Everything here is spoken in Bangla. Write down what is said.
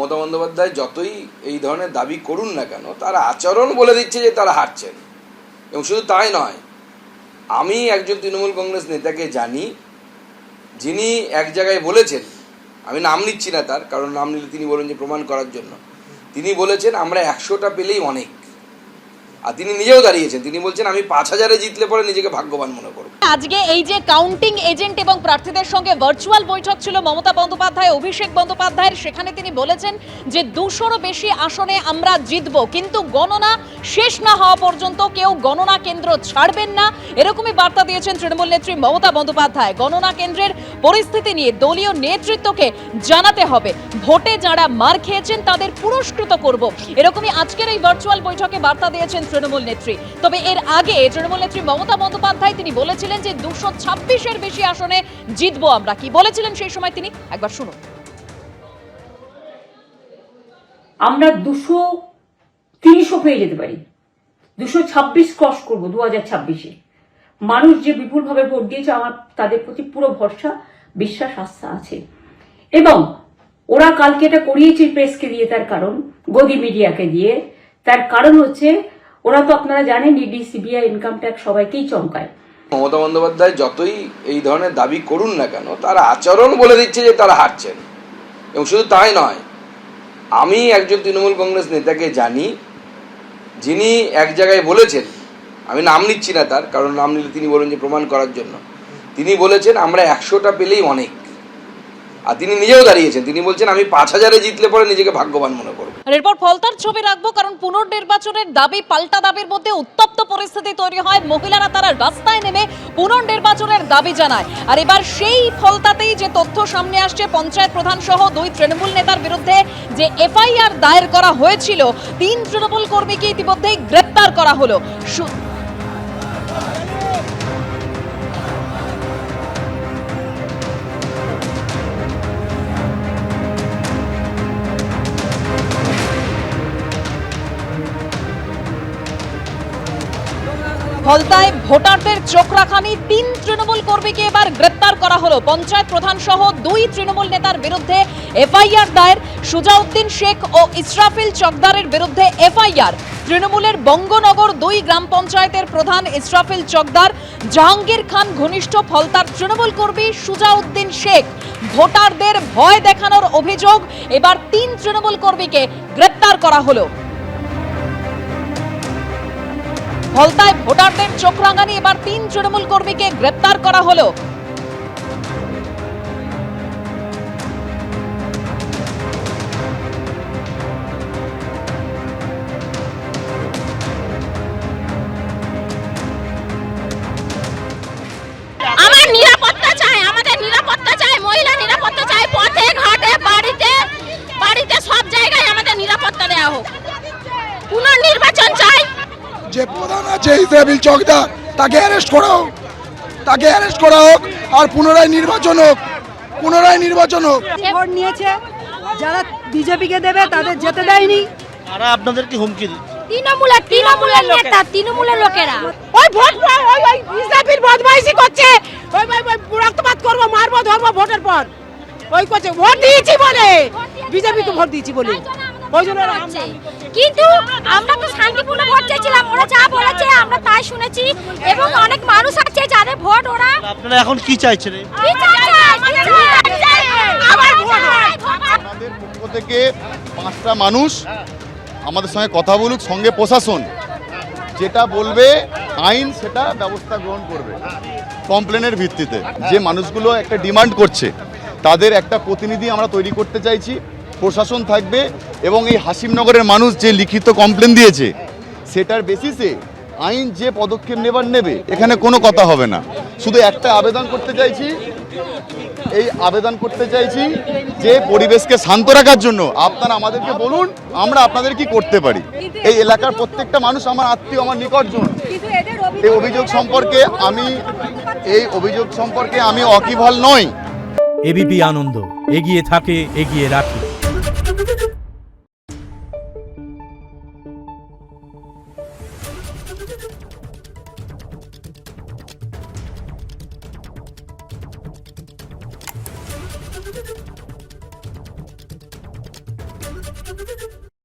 মমতা বন্দ্যোপাধ্যায় যতই এই ধরনের দাবি করুন না কেন, তার আচরণ বলে দিচ্ছে যে তারা হারছেন। এবং শুধু তাই নয়, আমি একজন তৃণমূল কংগ্রেস নেতাকে জানি যিনি এক জায়গায় বলেছেন, আমি নাম নিচ্ছি না তার, কারণ নাম নিলে তিনি বলেন যে প্রমাণ করার জন্য, তিনি বলেছেন আমরা 100টা পেলেই অনেক। আর তিনি নিজেও দাঁড়িয়েছেন, তিনি বলছেন আমি 5000-এ জিতলে পরে নিজেকে ভাগ্যবান মনে করব। আজকে এই যে কাউন্টিং এজেন্ট এবং প্রার্থীদের সঙ্গে ভার্চুয়াল বৈঠক ছিল মমতা বন্দ্যোপাধ্যায়, অভিষেক বন্দ্যোপাধ্যায়ের, সেখানে তিনি বলেছেন যে 200-রও বেশি আসনে আমরা জিতব, কিন্তু গণনা শেষ না হওয়া পর্যন্ত কেউ গণনা কেন্দ্র ছাড়বেন না, এরকমই বার্তা দিয়েছেন তৃণমূল নেত্রী মমতা বন্দ্যোপাধ্যায়। গণনা কেন্দ্রের পরিস্থিতি নিয়ে দলীয় নেতৃত্বকে জানাতে হবে, ভোটে যারা মার খেয়েছেন তাদের পুরস্কৃত করব, এরকমই আজকের এই ভার্চুয়াল বৈঠকে বার্তা দিয়েছেন তৃণমূল নেত্রী। তবে এর আগে তৃণমূল নেত্রী মমতা বন্দ্যোপাধ্যায় তিনি বলেছিলেন যে 226-এর বেশি আসনে জিতবো আমরা। কি বলেছিলেন সেই সময় তিনি, একবার শুনুন। আমরা 200-300 পেয়ে যেতে পারি, 226 ক্রস করবো 2026-এ। মানুষ যে বিপুলভাবে ভোট দিয়েছে, আমার তাদের প্রতি পুরো ভরসা, বিশ্বাস, আস্থা আছে। এবং ওরা কালকে এটা করিয়েছে প্রেসকে দিয়ে, তার কারণ গদি মিডিয়াকে দিয়ে, তার কারণ হচ্ছে ওরা তো আপনারা জানেন ইডি, সিবিআই, ইনকাম ট্যাক্স সবাইকেই চমকায়। মমতা বন্দ্যোপাধ্যায় যতই এই ধরনের দাবি করুন না কেন, তার আচরণ বলে দিচ্ছে যে তারা হারছেন। এবং শুধু তাই নয়, আমি একজন তৃণমূল কংগ্রেস নেতাকে জানি যিনি এক জায়গায় বলেছেন, আমি নাম নিচ্ছি না তার, কারণ নাম নিলে তিনি বলেন যে প্রমাণ করার জন্য, তিনি বলেছেন আমরা 100টা পেলেই অনেক। আর তিনি নিজেও দাঁড়িয়েছেন, তিনি বলছেন আমি 5000-এ জিতলে পরে নিজেকে ভাগ্যবান মনে করব। এরপর ফলতার ছবি রাখবো, কারণ পুনর্নির্বাচনের দাবি পাল্টা দাবির মধ্যে উত্তপ্ত পরিস্থিতি তৈরি হয়। মহিলারা তারা রাস্তায় নেমে পুনর্নির্বাচনের দাবি জানায়। আর এবার সেই ফলতাতেই যে তথ্য সামনে আসছে, পঞ্চায়েত প্রধান সহ 2 তৃণমূল নেতার বিরুদ্ধে যে এফআইআর দায়ের করা হয়েছিল, 3 তৃণমূল কর্মীকে ইতিমধ্যেই গ্রেপ্তার করা হলো। ফলতায় ভোটারদের চোখ রাখানি 3 তৃণমূল কর্মীকে এবার গ্রেপ্তার করা হলো। পঞ্চায়েত প্রধান সহ 2 তৃণমূল নেতার বিরুদ্ধে এফআইআর দায়ের। সুজাউদ্দিন শেখ ও ইসরাফিল চকদারের বিরুদ্ধে এফআইআর। তৃণমূলের বঙ্গনগর 2 গ্রাম পঞ্চায়েতের প্রধান ইসরাফিল চকদার, জাহাঙ্গীর খান ঘনিষ্ঠ ফলতার তৃণমূল কর্মী সুজাউদ্দিন শেখ। ভোটারদের ভয় দেখানোর অভিযোগ, এবার 3 তৃণমূল কর্মীকে গ্রেপ্তার করা হলো। ফলতায় ভোটারদের চোখ রাঙানি, এবার 3 তৃণমূল কর্মীকে গ্রেপ্তার করা হলো। আমার নিরাপত্তা চাই, আমাদের নিরাপত্তা চাই, মহিলা নিরাপত্তা চাই, পথে ঘাটে বাড়িতে সব জায়গায় আমাদের নিরাপত্তা দেওয়া হোক। পুনর্নির্বাচন চাই। যে প্রধান আছে ইসরাফিল চকদার, তাকে অ্যারেস্ট করা হোক, আর পুনরায় নির্বাচন হোক। ভোট নিয়েছে, যারা বিজেপিকে দেবে তাদের যেতে দেয়নি। তারা আপনাদের কি হুমকি দিচ্ছে? তৃণমূলের নেতা, তৃণমূলের লোকেরা ওই ভোট ইসরাফিল বদমাইশি করছে, ওই রক্তপাত করবো, মারবো, ধরবো ভোটের পর, ওই করছে। ভোট দিয়েছি বলে, বিজেপিকে ভোট দিয়েছি বলে, ওই জন্য। কিন্তু আমরা তো শান্তিপূর্ণ ভোট চেয়েছিলাম, ওরা যা বলেছে আমরা তাই শুনেছি, এবং অনেক মানুষ আছে যাদের ভোট ওরা। আপনারা এখন কি চাইছেন? আমাদের পক্ষ থেকে 5টা মানুষ আমাদের সঙ্গে কথা বলুক, সঙ্গে প্রশাসন যেটা বলবে আইন সেটা ব্যবস্থা গ্রহণ করবে। কমপ্লেনের ভিত্তিতে যে মানুষগুলো একটা ডিমান্ড করছে, তাদের একটা প্রতিনিধি আমরা তৈরি করতে চাইছি, প্রশাসন থাকবে, এবং এই হাসিমনগরের মানুষ যে লিখিত কমপ্লেন দিয়েছে সেটার বেসিসে আইন যে পদক্ষেপ নেবে, এখানে কোনো কথা হবে না। শুধু একটা আবেদন করতে চাইছি, যে পরিবেশকে শান্ত রাখার জন্য আপনারা আমাদেরকে বলুন, আমরা আপনাদের কি করতে পারি। এই এলাকার প্রত্যেকটা মানুষ আমার আত্মীয়, আমার নিকটজন। এই অভিযোগ সম্পর্কে আমি ওয়াকিবহাল নই। এবিপি আনন্দ, এগিয়ে থাকে, এগিয়ে রাখে।